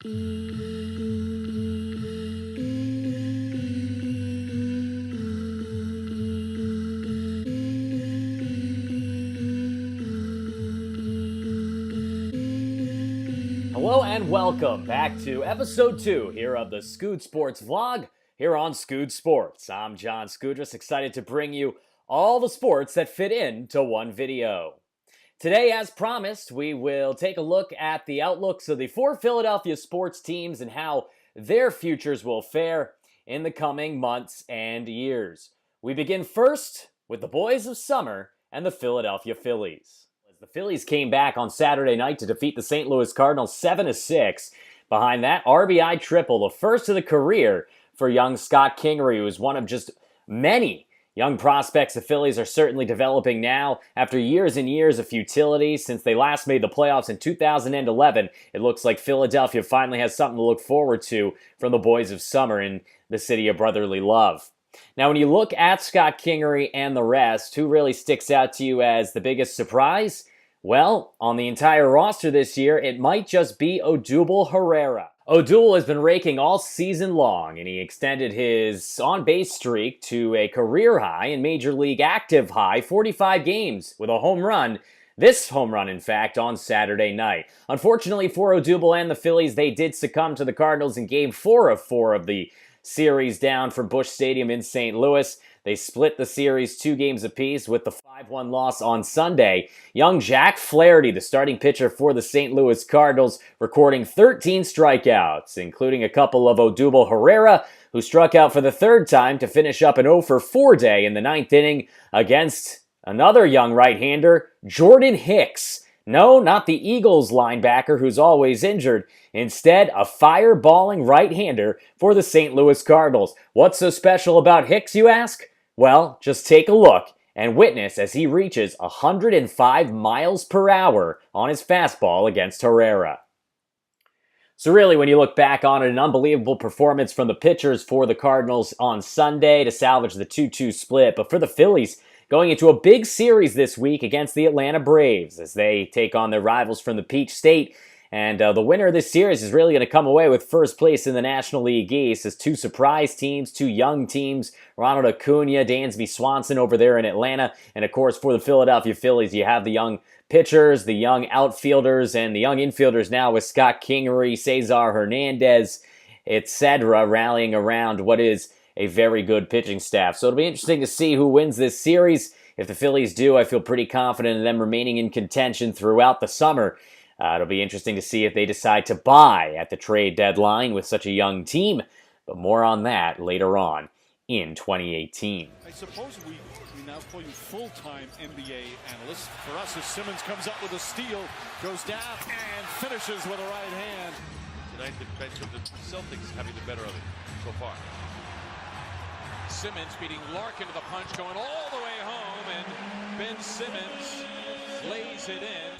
Hello and welcome back to episode 2 here of the SkoodSports vlog here on SkoodSports. I'm John Skoudris, excited to bring you all the sports that fit into one video. Today, as promised, we will take a look at the outlooks of the 4 Philadelphia sports teams and how their futures will fare in the coming months and years. We begin first with the boys of summer and the Philadelphia Phillies. The Phillies came back on Saturday night to defeat the St. Louis Cardinals 7-6. Behind that RBI triple, the first of the career for young Scott Kingery, who is one of just many young prospects the Phillies are certainly developing now. After years and years of futility since they last made the playoffs in 2011, it looks like Philadelphia finally has something to look forward to from the boys of summer in the city of brotherly love. Now, when you look at Scott Kingery and the rest, who really sticks out to you as the biggest surprise? Well, on the entire roster this year, it might just be Odubel Herrera. Odubel has been raking all season long, and he extended his on-base streak to a career high and Major League active high, 45 games with a home run. This home run, in fact, on Saturday night. Unfortunately for Odubel and the Phillies, they did succumb to the Cardinals in Game 4 of 4 of the series down from Busch Stadium in St. Louis. They split the series 2 games apiece with the 5-1 loss on Sunday. Young Jack Flaherty, the starting pitcher for the St. Louis Cardinals, recording 13 strikeouts, including a couple of Odubel Herrera, who struck out for the 3rd time to finish up an 0-for-4 day in the 9th inning against another young right-hander, Jordan Hicks. No, not the Eagles linebacker who's always injured. Instead, a fireballing right-hander for the St. Louis Cardinals. What's so special about Hicks, you ask? Well, just take a look and witness as he reaches 105 miles per hour on his fastball against Herrera. So really, when you look back on it, an unbelievable performance from the pitchers for the Cardinals on Sunday to salvage the 2-2 split. But for the Phillies, going into a big series this week against the Atlanta Braves as they take on their rivals from the Peach State. And the winner of this series is really going to come away with first place in the National League East as 2 surprise teams, 2 young teams, Ronald Acuna, Dansby Swanson over there in Atlanta. And of course, for the Philadelphia Phillies, you have the young pitchers, the young outfielders, and the young infielders now with Scott Kingery, Cesar Hernandez, etc., rallying around what is a very good pitching staff. So it'll be interesting to see who wins this series. If the Phillies do, I feel pretty confident in them remaining in contention throughout the summer. It'll be interesting to see if they decide to buy at the trade deadline with such a young team, but more on that later on in 2018. I suppose we now call you full-time NBA analyst. For us, as Simmons comes up with a steal, goes down and finishes with a right hand. Tonight, the bench of the Celtics having the better of it so far. Simmons beating Larkin to the punch, going all the way home, and Ben Simmons lays it in.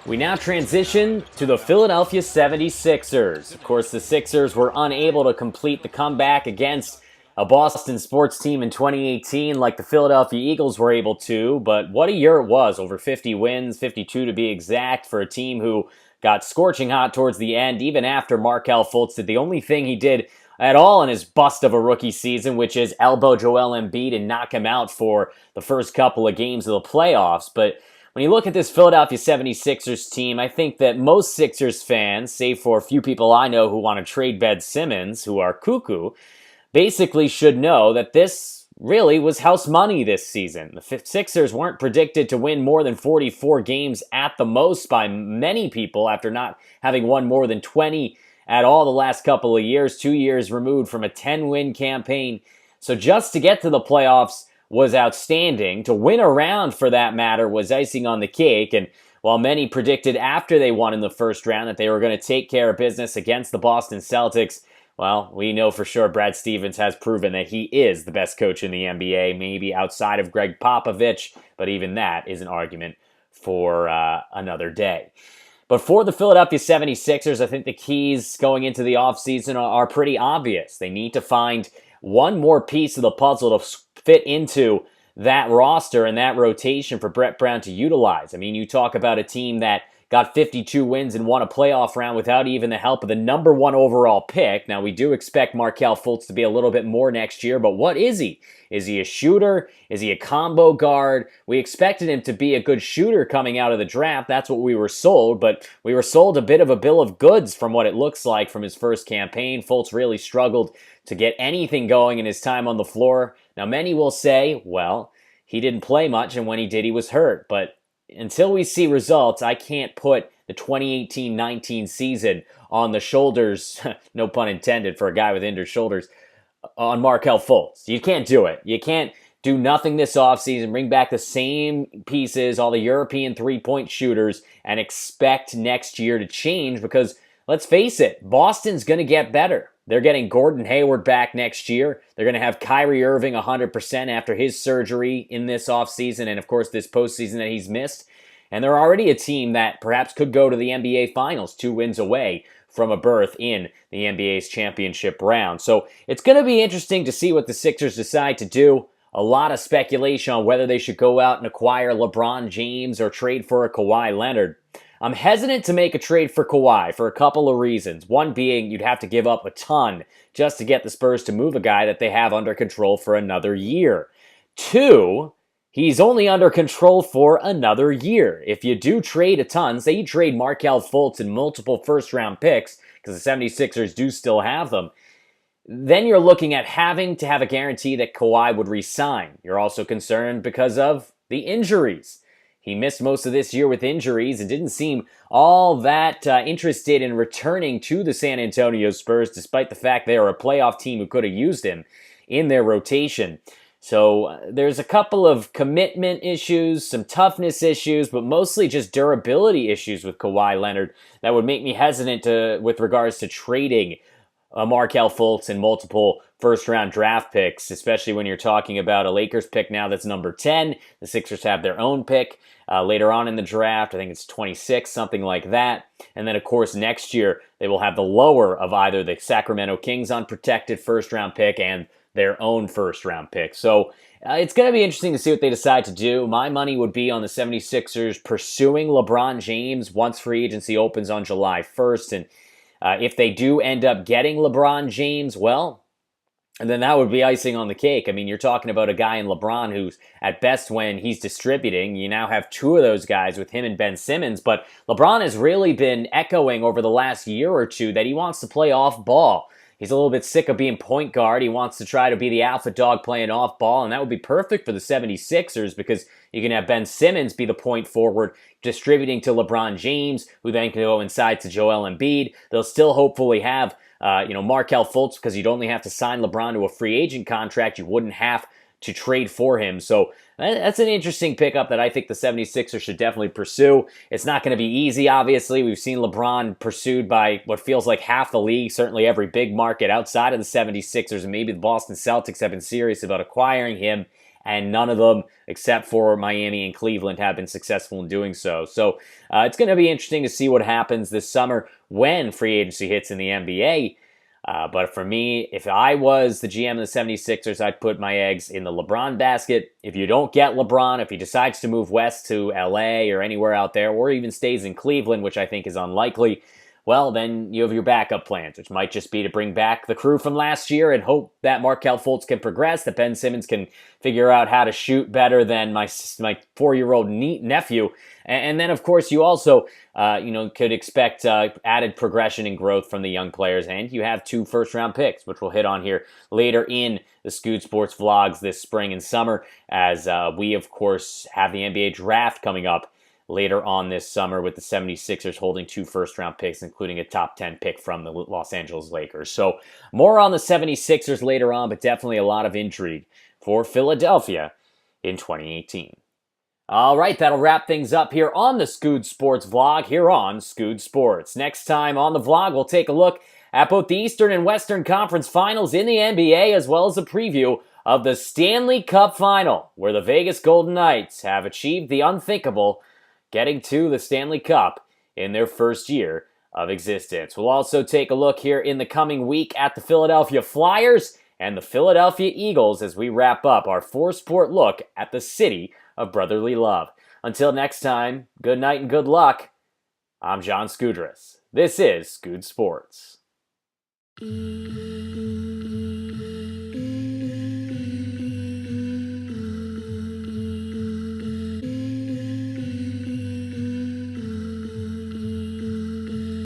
We now transition to the Philadelphia 76ers. Of course, the Sixers were unable to complete the comeback against a Boston sports team in 2018 like the Philadelphia Eagles were able to, but what a year it was. Over 50 wins, 52 to be exact, for a team who got scorching hot towards the end, even after Markelle Fultz did the only thing he did at all in his bust of a rookie season, which is elbow Joel Embiid and knock him out for the first couple of games of the playoffs. But when you look at this Philadelphia 76ers team, I think that most Sixers fans, save for a few people I know who want to trade Ben Simmons, who are cuckoo, basically should know that this really was house money this season. The Sixers weren't predicted to win more than 44 games at the most by many people after not having won more than 20 at all the last couple of years, 2 years removed from a 10-win campaign. So just to get to the playoffs was outstanding. To win a round, for that matter, was icing on the cake. And while many predicted after they won in the first round that they were going to take care of business against the Boston Celtics, well, we know for sure Brad Stevens has proven that he is the best coach in the NBA, maybe outside of Greg Popovich, but even that is an argument for another day. But for the Philadelphia 76ers, I think the keys going into the offseason are pretty obvious. They need to find one more piece of the puzzle to fit into that roster and that rotation for Brett Brown to utilize. I mean, you talk about a team that got 52 wins and won a playoff round without even the help of the number 1 overall pick. Now, we do expect Markelle Fultz to be a little bit more next year, but what is he? Is he a shooter? Is he a combo guard? We expected him to be a good shooter coming out of the draft. That's what we were sold, but we were sold a bit of a bill of goods from what it looks like from his first campaign. Fultz really struggled to get anything going in his time on the floor. Now, many will say, well, he didn't play much, and when he did, he was hurt. But until we see results, I can't put the 2018-19 season on the shoulders, no pun intended for a guy with injured shoulders, on Markelle Fultz. You can't do it. You can't do nothing this offseason, bring back the same pieces, all the European three-point shooters, and expect next year to change because, let's face it, Boston's going to get better. They're getting Gordon Hayward back next year. They're going to have Kyrie Irving 100% after his surgery in this offseason and, of course, this postseason that he's missed. And they're already a team that perhaps could go to the NBA Finals 2 wins away from a berth in the NBA's championship round. So it's going to be interesting to see what the Sixers decide to do. A lot of speculation on whether they should go out and acquire LeBron James or trade for a Kawhi Leonard. I'm hesitant to make a trade for Kawhi for a couple of reasons. One being you'd have to give up a ton just to get the Spurs to move a guy that they have under control for another year. 2, he's only under control for another year. If you do trade a ton, say you trade Markelle Fultz and multiple first-round picks, because the 76ers do still have them, then you're looking at having to have a guarantee that Kawhi would re-sign. You're also concerned because of the injuries. He missed most of this year with injuries and didn't seem all that interested in returning to the San Antonio Spurs, despite the fact they are a playoff team who could have used him in their rotation. So there's a couple of commitment issues, some toughness issues, but mostly just durability issues with Kawhi Leonard that would make me hesitant with regards to trading Markelle Fultz and multiple first-round draft picks, especially when you're talking about a Lakers pick now that's number 10. The Sixers have their own pick later on in the draft. I think it's 26, something like that. And then, of course, next year they will have the lower of either the Sacramento Kings unprotected first-round pick and their own first-round pick. So it's going to be interesting to see what they decide to do. My money would be on the 76ers pursuing LeBron James once free agency opens on July 1st. And if they do end up getting LeBron James, well, and then that would be icing on the cake. I mean, you're talking about a guy in LeBron who's, at best, when he's distributing, you now have 2 of those guys with him and Ben Simmons. But LeBron has really been echoing over the last year or two that he wants to play off ball. He's a little bit sick of being point guard. He wants to try to be the alpha dog playing off ball, and that would be perfect for the 76ers because you can have Ben Simmons be the point forward, distributing to LeBron James, who then can go inside to Joel Embiid. They'll still hopefully have Markelle Fultz because you'd only have to sign LeBron to a free agent contract. You wouldn't have to trade for him. So that's an interesting pickup that I think the 76ers should definitely pursue. It's not going to be easy, obviously. We've seen LeBron pursued by what feels like half the league, certainly every big market outside of the 76ers, and maybe the Boston Celtics have been serious about acquiring him, and none of them, except for Miami and Cleveland, have been successful in doing so. So it's going to be interesting to see what happens this summer when free agency hits in the NBA. But for me, if I was the GM of the 76ers, I'd put my eggs in the LeBron basket. If you don't get LeBron, if he decides to move west to LA or anywhere out there, or even stays in Cleveland, which I think is unlikely, well, then you have your backup plans, which might just be to bring back the crew from last year and hope that Markelle Fultz can progress, that Ben Simmons can figure out how to shoot better than my 4-year-old nephew. And then, of course, you also could expect added progression and growth from the young players. And you have 2 first-round picks, which we'll hit on here later in the SkoodSports vlogs this spring and summer, as we, of course, have the NBA draft coming up later on this summer with the 76ers holding 2 first-round picks, including a top 10 pick from the Los Angeles Lakers. So more on the 76ers later on, but definitely a lot of intrigue for Philadelphia in 2018. All right, that'll wrap things up here on the SkoodSports vlog here on SkoodSports. Next time on the vlog, we'll take a look at both the Eastern and Western Conference Finals in the NBA, as well as a preview of the Stanley Cup Final, where the Vegas Golden Knights have achieved the unthinkable, getting to the Stanley Cup in their first year of existence. We'll also take a look here in the coming week at the Philadelphia Flyers and the Philadelphia Eagles as we wrap up our 4-sport look at the city of brotherly love. Until next time, good night and good luck. I'm John Skudras. This is Skood Sports.